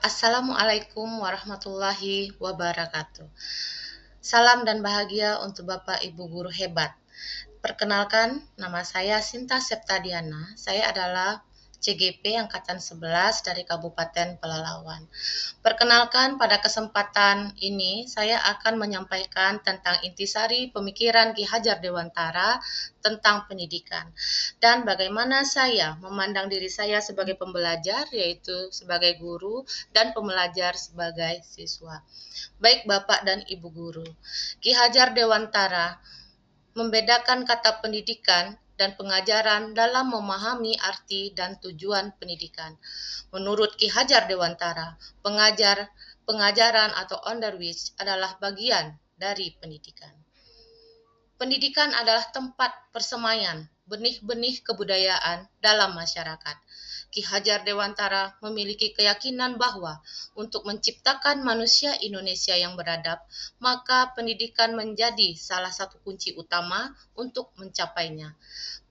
Assalamualaikum warahmatullahi wabarakatuh. Salam dan bahagia untuk Bapak Ibu guru hebat. Perkenalkan, nama saya Sinta Septadiana. Saya adalah CGP Angkatan 11 dari Kabupaten Pelalawan. Perkenalkan, pada kesempatan ini saya akan menyampaikan tentang intisari pemikiran Ki Hajar Dewantara tentang pendidikan dan bagaimana saya memandang diri saya sebagai pembelajar, yaitu sebagai guru, dan pembelajar sebagai siswa. Baik Bapak dan Ibu guru, Ki Hajar Dewantara membedakan kata pendidikan dan pengajaran dalam memahami arti dan tujuan pendidikan. Menurut Ki Hajar Dewantara, pengajaran atau underwich adalah bagian dari pendidikan. Pendidikan adalah tempat persemaian benih-benih kebudayaan dalam masyarakat. Ki Hajar Dewantara memiliki keyakinan bahwa untuk menciptakan manusia Indonesia yang beradab, maka pendidikan menjadi salah satu kunci utama untuk mencapainya.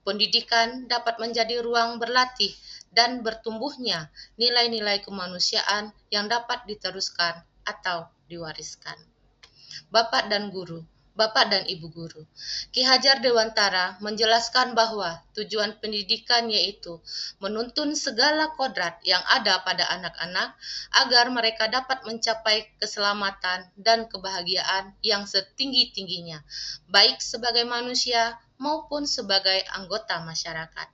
Pendidikan dapat menjadi ruang berlatih dan bertumbuhnya nilai-nilai kemanusiaan yang dapat diteruskan atau diwariskan. Bapak dan Ibu guru, Ki Hajar Dewantara menjelaskan bahwa tujuan pendidikan yaitu menuntun segala kodrat yang ada pada anak-anak agar mereka dapat mencapai keselamatan dan kebahagiaan yang setinggi-tingginya, baik sebagai manusia maupun sebagai anggota masyarakat.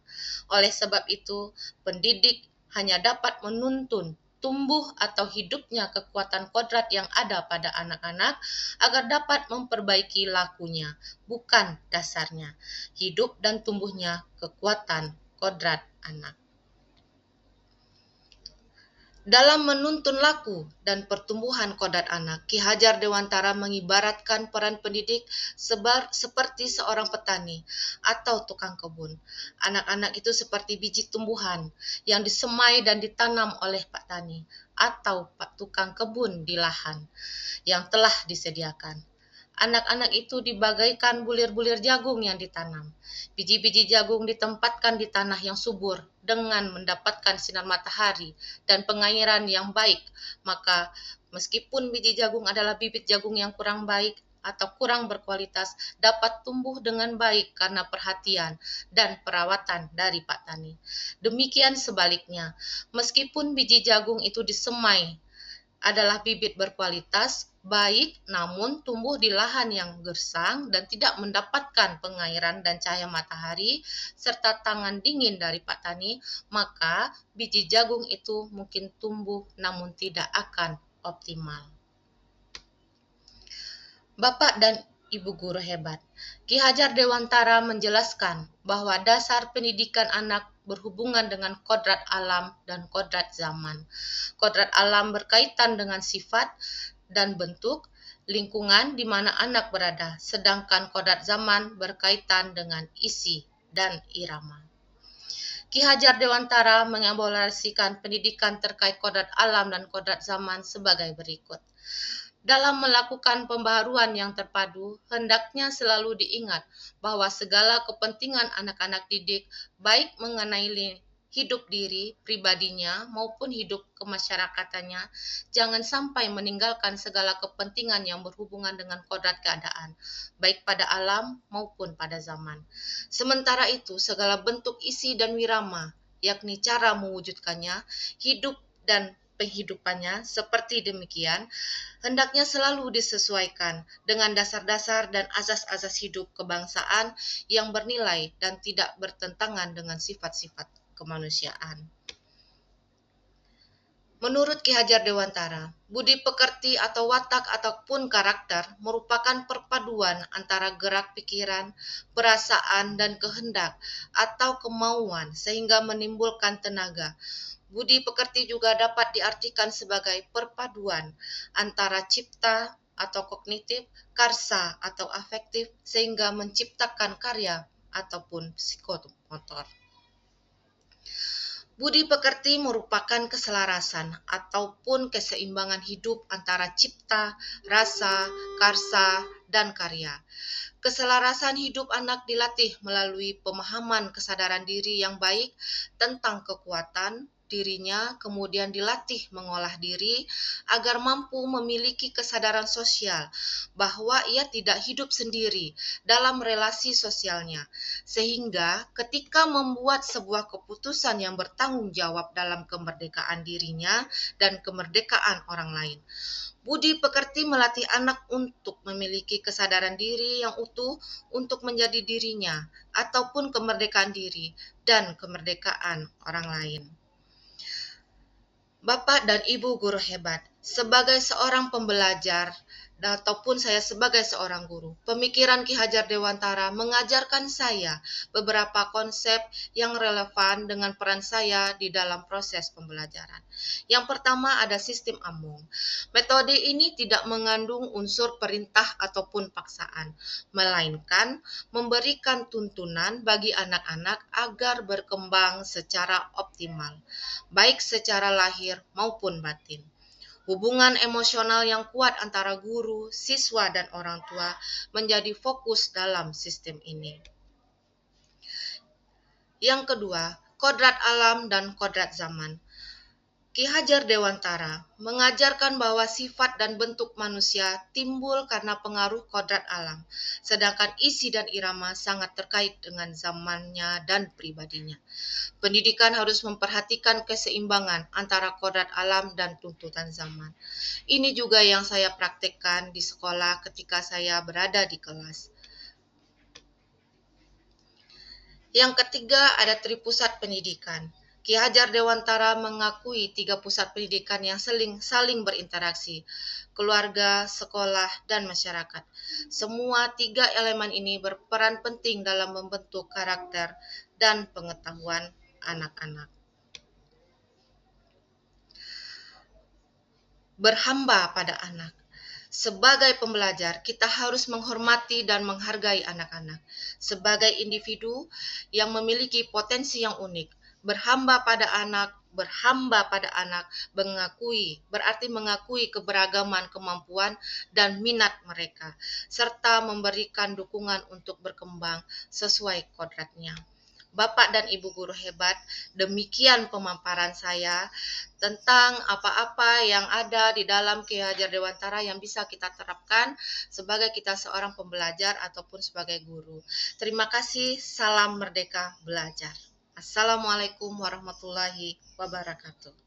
Oleh sebab itu, pendidik hanya dapat menuntun tumbuh atau hidupnya kekuatan kodrat yang ada pada anak-anak agar dapat memperbaiki lakunya, bukan dasarnya. Hidup dan tumbuhnya kekuatan kodrat anak. Dalam menuntun laku dan pertumbuhan kodrat anak, Ki Hajar Dewantara mengibaratkan peran pendidik seperti seorang petani atau tukang kebun. Anak-anak itu seperti biji tumbuhan yang disemai dan ditanam oleh Pak Tani atau Pak Tukang Kebun di lahan yang telah disediakan. Anak-anak itu dibagaikan bulir-bulir jagung yang ditanam. Biji-biji jagung ditempatkan di tanah yang subur dengan mendapatkan sinar matahari dan pengairan yang baik. Maka meskipun biji jagung adalah bibit jagung yang kurang baik atau kurang berkualitas, dapat tumbuh dengan baik karena perhatian dan perawatan dari Pak Tani. Demikian sebaliknya, meskipun biji jagung itu disemai adalah bibit berkualitas, baik namun tumbuh di lahan yang gersang dan tidak mendapatkan pengairan dan cahaya matahari serta tangan dingin dari Pak Tani, maka biji jagung itu mungkin tumbuh namun tidak akan optimal. Bapak dan Ibu guru hebat, Ki Hajar Dewantara menjelaskan bahwa dasar pendidikan anak berhubungan dengan kodrat alam dan kodrat zaman. Kodrat alam berkaitan dengan sifat dan bentuk lingkungan di mana anak berada, sedangkan kodrat zaman berkaitan dengan isi dan irama. Ki Hajar Dewantara mengevaluasikan pendidikan terkait kodrat alam dan kodrat zaman sebagai berikut. Dalam melakukan pembaharuan yang terpadu, hendaknya selalu diingat bahwa segala kepentingan anak-anak didik, baik mengenai hidup diri pribadinya maupun hidup kemasyarakatannya, jangan sampai meninggalkan segala kepentingan yang berhubungan dengan kodrat keadaan, baik pada alam maupun pada zaman. Sementara itu, segala bentuk isi dan wirama, yakni cara mewujudkannya, hidup dan penghidupannya seperti demikian, hendaknya selalu disesuaikan dengan dasar-dasar dan asas-asas hidup kebangsaan yang bernilai dan tidak bertentangan dengan sifat-sifat kemanusiaan. Menurut Ki Hajar Dewantara, budi pekerti atau watak ataupun karakter merupakan perpaduan antara gerak pikiran, perasaan, dan kehendak atau kemauan sehingga menimbulkan tenaga. Budi pekerti juga dapat diartikan sebagai perpaduan antara cipta atau kognitif, karsa atau afektif sehingga menciptakan karya ataupun psikomotor. Budi pekerti merupakan keselarasan ataupun keseimbangan hidup antara cipta, rasa, karsa, dan karya. Keselarasan hidup anak dilatih melalui pemahaman kesadaran diri yang baik tentang kekuatan, dirinya, kemudian dilatih mengolah diri agar mampu memiliki kesadaran sosial bahwa ia tidak hidup sendiri dalam relasi sosialnya, sehingga ketika membuat sebuah keputusan yang bertanggung jawab dalam kemerdekaan dirinya dan kemerdekaan orang lain. Budi pekerti melatih anak untuk memiliki kesadaran diri yang utuh untuk menjadi dirinya ataupun kemerdekaan diri dan kemerdekaan orang lain. Bapak dan Ibu guru hebat, sebagai seorang pembelajar ataupun saya sebagai seorang guru, pemikiran Ki Hajar Dewantara mengajarkan saya beberapa konsep yang relevan dengan peran saya di dalam proses pembelajaran. Yang pertama ada sistem Among. Metode ini tidak mengandung unsur perintah ataupun paksaan, melainkan memberikan tuntunan bagi anak-anak agar berkembang secara optimal, baik secara lahir maupun batin. Hubungan emosional yang kuat antara guru, siswa, dan orang tua menjadi fokus dalam sistem ini. Yang kedua, kodrat alam dan kodrat zaman. Ki Hajar Dewantara mengajarkan bahwa sifat dan bentuk manusia timbul karena pengaruh kodrat alam, sedangkan isi dan irama sangat terkait dengan zamannya dan pribadinya. Pendidikan harus memperhatikan keseimbangan antara kodrat alam dan tuntutan zaman. Ini juga yang saya praktekkan di sekolah ketika saya berada di kelas. Yang ketiga ada tripusat pendidikan. Ki Hajar Dewantara mengakui 3 pusat pendidikan yang saling berinteraksi, keluarga, sekolah, dan masyarakat. Semua 3 elemen ini berperan penting dalam membentuk karakter dan pengetahuan anak-anak. Berhamba pada anak. Sebagai pembelajar, kita harus menghormati dan menghargai anak-anak sebagai individu yang memiliki potensi yang unik. Berhamba pada anak berarti mengakui keberagaman kemampuan dan minat mereka, serta memberikan dukungan untuk berkembang sesuai kodratnya. Bapak dan Ibu guru hebat, demikian pemaparan saya tentang apa-apa yang ada di dalam Ki Hajar Dewantara yang bisa kita terapkan sebagai kita seorang pembelajar ataupun sebagai guru. Terima kasih, salam merdeka belajar. Assalamualaikum warahmatullahi wabarakatuh.